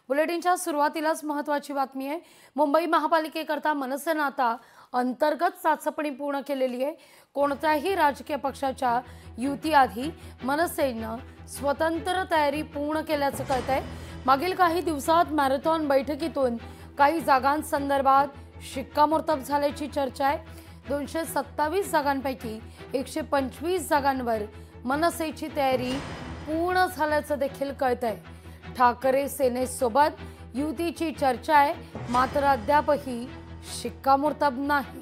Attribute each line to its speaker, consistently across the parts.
Speaker 1: बुलेटिनच्या सुरुवातीलाच महत्त्वाची बातमी आहे। मुंबई महापालिकेकरता मनसेनं आता अंतर्गत चाचपणी पूर्ण केलेली आहे। कोणत्याही राजकीय पक्षाच्या युतीआधी मनसेनं स्वतंत्र तयारी पूर्ण केल्याचं कळतंय। मागील काही दिवसात मॅरेथॉन बैठकीतून काही जागांसंदर्भात शिक्कामोर्तब झाल्याची चर्चा आहे। 227 जागांपैकी 125 जागांवर मनसेची तयारी पूर्ण झाल्याचं देखील कळतंय। ठाकरे सेनेसोबत युतीची चर्चा आहे, मात्र अद्यापही शिक्कामोर्तब नाही।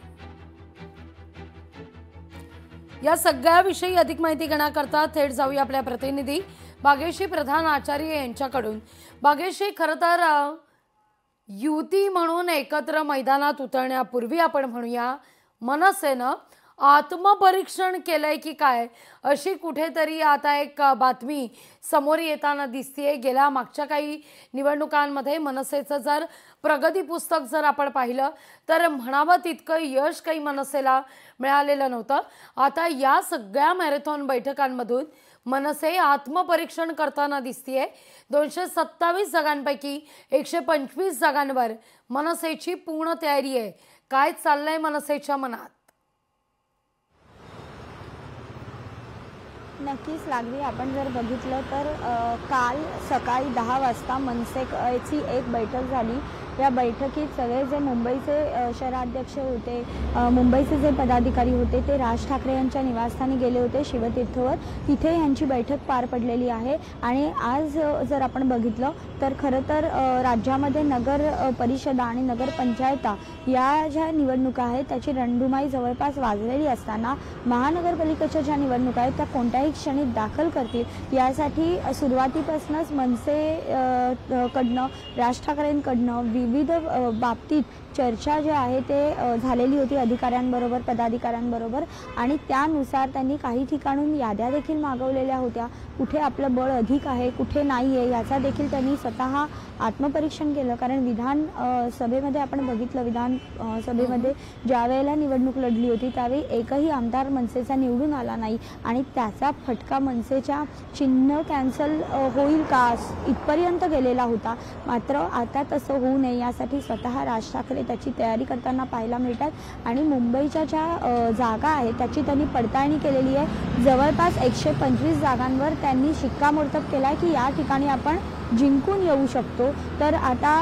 Speaker 1: या सगळ्याविषयी अधिक माहिती घेण्याकरता थेट जाऊया आपल्या प्रतिनिधी भाग्यश्री प्रधान आचार्य यांच्याकडून। भाग्यश्री, खरं तर युती म्हणून एकत्र मैदानात उतरण्यापूर्वी आपण म्हणूया मनसेनं आत्मपरीक्षण केलंय की काय, अशी कुठेतरी आता एक बातमी समोर येताना दिसतेय। गेल्या मागच्या काही निवडणुकांमध्ये मनसेचं जर प्रगती पुस्तक जर आपण पाहिलं तर म्हणावं तितकं यश काही मनसेला मिळालेलं नव्हतं। आता या सगळ्या मॅरेथॉन बैठकांमधून मनसे आत्मपरीक्षण करताना दिसतेय। 227 जागांपैकी 125 जागांवर मनसेची पूर्ण तयारी आहे। काय चाललंय मनसेच्या मनात?
Speaker 2: नक्कीच लागली। आपण जर बघितलं तर काल सकाळी 10 वाजता मनसेची एक बैठक झाली। या बैठकीत सगळे जे मुंबईचे शहराध्यक्ष होते, मुंबईचे जे पदाधिकारी होते ते राज ठाकरे यांच्या निवासस्थानी गेले होते शिवतीर्थवर। तिथे यांची बैठक पार पडलेली आहे। आणि आज जर आपण बघितलं तर खरं तर राज्यामध्ये नगर परिषदा आणि नगर पंचायता या ज्या निवडणुका आहेत त्याची रणधुमाई जवळपास वाजलेली असताना महानगरपालिकेच्या ज्या निवडणुका आहेत त्या कोणत्याही क्षणी दाखल करतील यासाठी सुरुवातीपासूनच मनसे कडनं राज ठाकरेंकडनं विविध बाबतीत चर्चा जी आहे ते झालेली होती अधिकाऱ्यांबरोबर, पदाधिकाऱ्यांबरोबर। आणि त्यानुसार त्यांनी काही ठिकाणून याद्या देखील मागवलेल्या होत्या। कुठे आपलं बळ अधिक आहे, कुठे नाही आहे याचा देखील त्यांनी स्वतः आत्मपरीक्षण केलं। कारण विधान सभेमध्ये आपण बघितलं, विधान सभेमध्ये ज्या वेळेला निवडणूक लढली होती त्यावेळी एकही आमदार मनसेचा निवडून आला नाही आणि त्याचा फटका मनसेच्या चिन्ह कॅन्सल होईल का इथपर्यंत गेलेला होता। मात्र आता तसं होऊ नये यासाठी स्वतः राज ठाकरे त्याची तयारी करताना पाहायला मिळतात। आणि मुंबईच्या ज्या जागा आहेत त्याची त्यांनी पडताळणी केलेली आहे। जवळपास 125 जागांवर त्यांनी शिक्कामोर्तब केला की या ठिकाणी आपण जिंकून येऊ शकतो। तर आता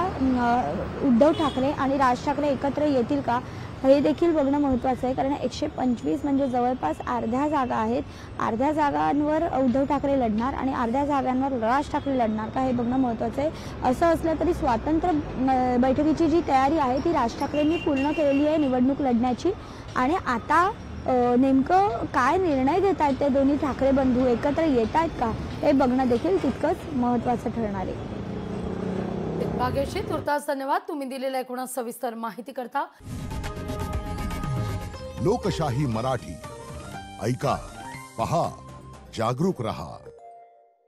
Speaker 2: उद्धव ठाकरे आणि राज ठाकरे एकत्र येतील का हे देखील बघणं महत्त्वाचं आहे। कारण 125 म्हणजे जवळपास अर्ध्या जागा आहेत। अर्ध्या जागांवर उद्धव ठाकरे लढणार आणि अर्ध्या जागांवर राज ठाकरे लढणार का हे बघणं महत्त्वाचं आहे। असं असलं तरी स्वातंत्र्य बैठकीची जी तयारी आहे ती राज ठाकरेंनी पूर्ण केलेली आहे निवडणूक लढण्याची। आणि आता नेमकं काय निर्णय घेत आहेत ते दोन्ही ठाकरे बंधू, एकत्र येत आहेत का हे बघणं देखील तितकंच महत्त्वाचं ठरणार आहे।
Speaker 1: भाग्यश्री, तुर्तास धन्यवाद तुम्ही दिलेल्या एकूण सविस्तर माहिती करता।
Speaker 3: लोकशाही मराठी ऐका, पहा, जागरूक रहा।